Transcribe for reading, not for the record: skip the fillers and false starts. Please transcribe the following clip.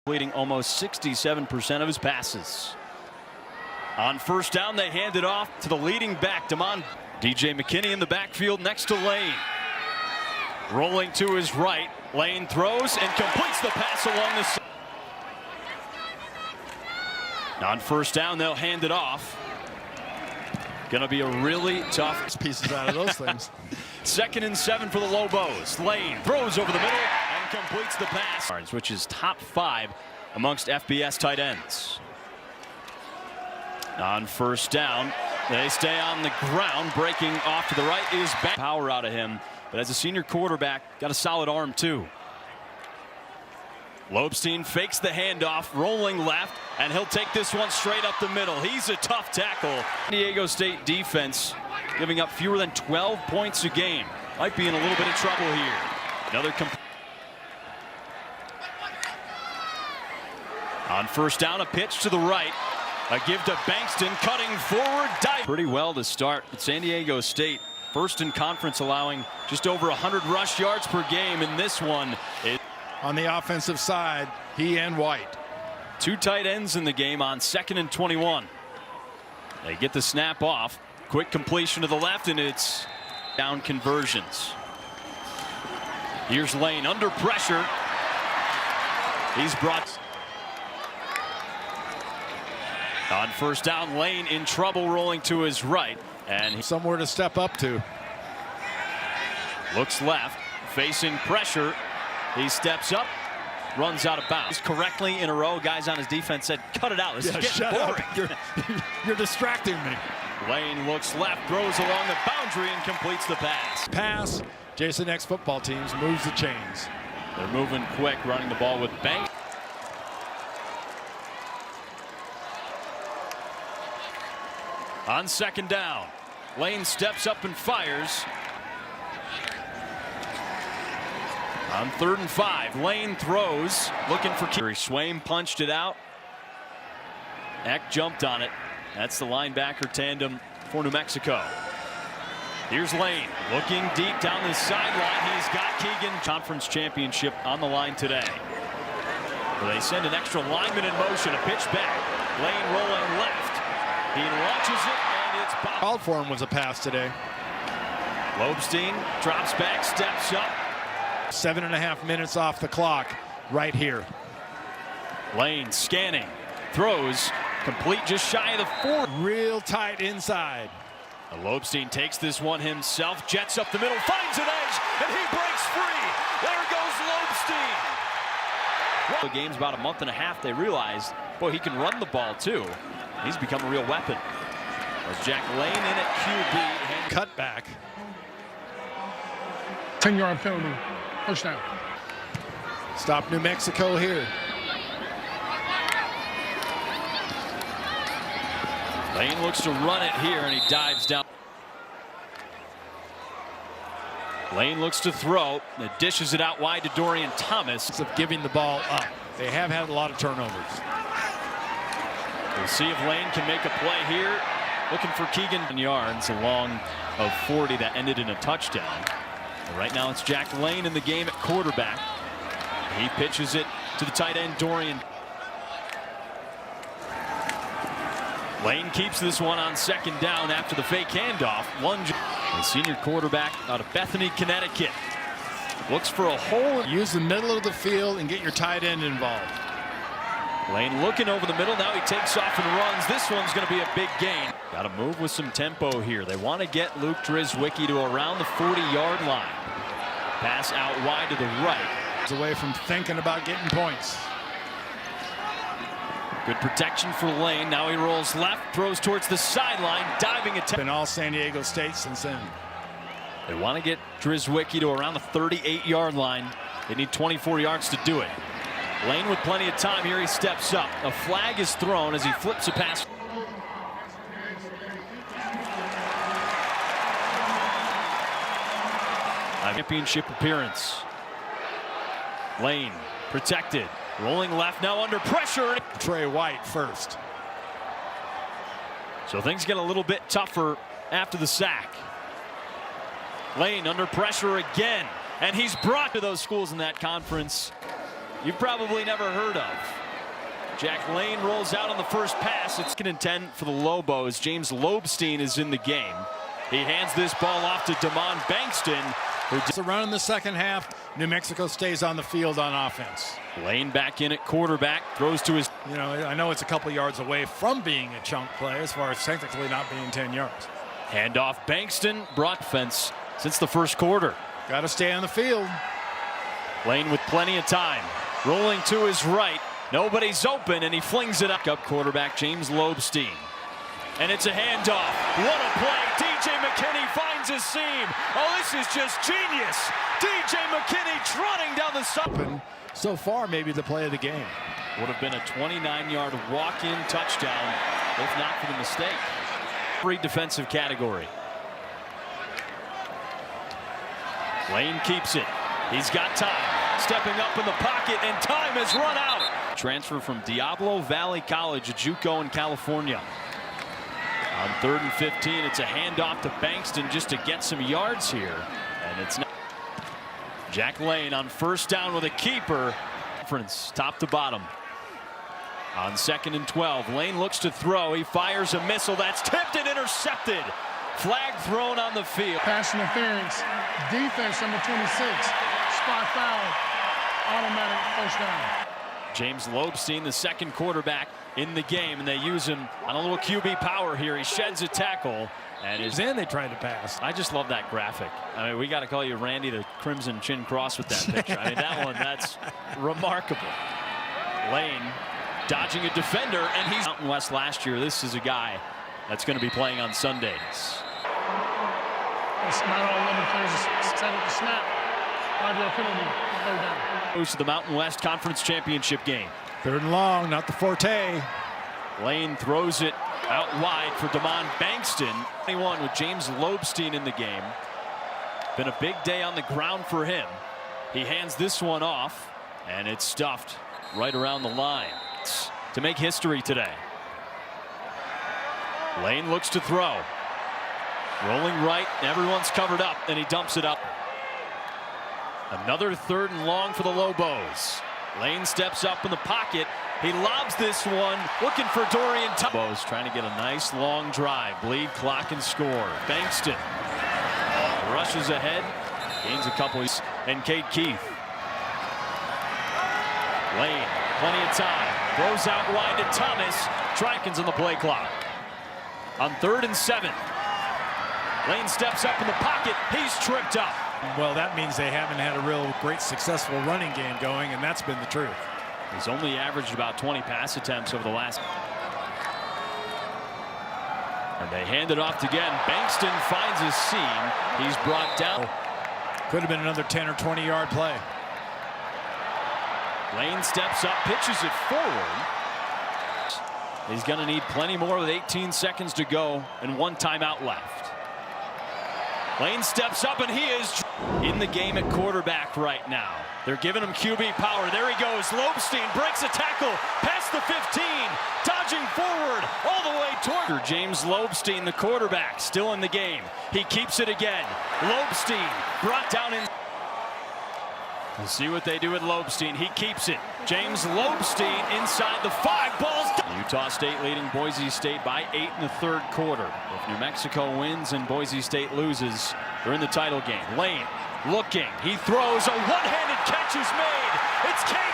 completing almost 67% of his passes. On first down, they hand it off to the leading back, DJ McKinney in the backfield next to Lane. Rolling to his right, Lane throws and completes the pass along the side. On first down, they'll hand it off. Gonna be a really tough pieces out of those things. 2nd and 7 for the Lobos. Lane throws over the middle and completes the pass, which is top 5 amongst FBS tight ends. On first down, they stay on the ground. Breaking off to the right is back. Power out of him, but as a senior quarterback, got a solid arm too. Lobstein fakes the handoff, rolling left, and he'll take this one straight up the middle. He's a tough tackle. San Diego State defense giving up fewer than 12 points a game. Might be in a little bit of trouble here. Another on first down, a pitch to the right. A give to Bankston, cutting forward, dive. Pretty well to start. But San Diego State, first in conference, allowing just over 100 rush yards per game. In this one, on the offensive side, he and White. 2 tight ends in the game on 2nd and 21. They get the snap off. Quick completion to the left, and it's down conversions. Here's Lane under pressure. He's brought. On first down, Lane in trouble, rolling to his right, and somewhere to step up to. Looks left, facing pressure. He steps up, runs out of bounds correctly in a row. Guys on his defense said, "Cut it out. This is getting boring. You're distracting me." Lane looks left, throws along the boundary, and completes the pass. Jason X football teams moves the chains. They're moving quick, running the ball with Banks. On 2nd down, Lane steps up and fires. On 3rd and 5, Lane throws, looking for Swaim punched it out. Eck jumped on it. That's the linebacker tandem for New Mexico. Here's Lane, looking deep down the sideline. He's got Keegan. Conference championship on the line today. Well, they send an extra lineman in motion, a pitch back. Lane rolling left. He launches it, and it's called for him was a pass today. Lobstein drops back, steps up. 7.5 minutes off the clock right here. Lane scanning, throws, complete just shy of the 4. Real tight inside. Lobstein takes this one himself, jets up the middle, finds an edge, and he breaks free. There goes Lobstein. The game's about a month and a half. They realized, boy, he can run the ball too. He's become a real weapon. As Jack Lane in at QB. Cut back. 10-yard penalty. First down. Stop New Mexico here. Lane looks to run it here, and he dives down. Lane looks to throw. And dishes it out wide to Dorian Thomas. Of giving the ball up. They have had a lot of turnovers. We'll see if Lane can make a play here. Looking for Keegan. Yards along of 40 that ended in a touchdown. And right now it's Jack Lane in the game at quarterback. He pitches it to the tight end Dorian. Lane keeps this one on 2nd down after the fake handoff. The senior quarterback out of Bethany, Connecticut. Looks for a hole. Use the middle of the field and get your tight end involved. Lane looking over the middle. Now he takes off and runs. This one's going to be a big gain. Got to move with some tempo here. They want to get Luke Drizwicki to around the 40-yard line. Pass out wide to the right. It's away from thinking about getting points. Good protection for Lane. Now he rolls left, throws towards the sideline, diving attempt. Been all San Diego State since then. They want to get Drizwicki to around the 38-yard line. They need 24 yards to do it. Lane with plenty of time here. He steps up. A flag is thrown as he flips a pass. Championship appearance. Lane protected. Rolling left now under pressure. Trey White first. So things get a little bit tougher after the sack. Lane under pressure again. And he's brought to those schools in that conference you've probably never heard of. Jack Lane rolls out on the first pass. It's 2nd and 10 for the Lobos. James Lobstein is in the game. He hands this ball off to Damon Bankston. It's around in the second half. New Mexico stays on the field on offense. Lane back in at quarterback, throws to his. You know, I know it's a couple yards away from being a chunk play as far as technically not being 10 yards. Handoff Bankston, brought fence since the first quarter. Got to stay on the field. Lane with plenty of time. Rolling to his right. Nobody's open, and he flings it up. Quarterback James Lobstein. And it's a handoff. What a play. DJ McKinney finds his seam. Oh, this is just genius. DJ McKinney trotting down the side. So far, maybe the play of the game. Would have been a 29-yard walk-in touchdown, if not for the mistake. Free defensive category. Lane keeps it. He's got time. Stepping up in the pocket, and time has run out. Transfer from Diablo Valley College, a JUCO in California. On 3rd and 15, it's a handoff to Bankston just to get some yards here. And it's not. Jack Lane on 1st down with a keeper. Top to bottom. On 2nd and 12, Lane looks to throw. He fires a missile that's tipped and intercepted. Flag thrown on the field. Pass interference. Defense number 26. Spot foul. Automatic 1st down. James Lobstein, the 2nd quarterback in the game, and they use him on a little QB power here. He sheds a tackle and is in. They tried to pass. I just love that graphic. I mean, we got to call you Randy the Crimson Chin Cross with that picture. I mean, that one, that's remarkable. Lane dodging a defender, and he's Mountain West last year. This is a guy that's going to be playing on Sundays. It's not all 11 players set at the snap. 5-yard penalty. 3rd down. Goes to the Mountain West Conference Championship game. 3rd and long, not the forte. Lane throws it out wide for Damon Bankston. 21 with James Lobstein in the game. Been a big day on the ground for him. He hands this one off, and it's stuffed right around the line to make history today. Lane looks to throw. Rolling right, everyone's covered up, and he dumps it up. Another 3rd and long for the Lobos. Lane steps up in the pocket. He lobs this one, looking for Dorian Lobos trying to get a nice long drive, bleed clock and score. Bankston rushes ahead, gains a couple, and Cade Keith. Lane, plenty of time, throws out wide to Thomas. Trikins on the play clock. On 3rd and 7, Lane steps up in the pocket. He's tripped up. Well, that means they haven't had a real great successful running game going, and that's been the truth. He's only averaged about 20 pass attempts over the last. And they hand it off again. Bankston finds his seam. He's brought down. Could have been another 10 or 20-yard play. Lane steps up, pitches it forward. He's going to need plenty more with 18 seconds to go and 1 timeout left. Lane steps up, and he is in the game at quarterback right now. They're giving him QB power. There he goes. Lobstein breaks a tackle past the 15, dodging forward all the way toward James Lobstein, the quarterback, still in the game. He keeps it again. Lobstein brought down in. We'll see what they do with Lobstein. He keeps it. James Lobstein inside the 5. Balls down. Utah State leading Boise State by 8 in the 3rd quarter. If New Mexico wins and Boise State loses, they're in the title game. Lane looking. He throws. A one-handed catch is made. It's Cade.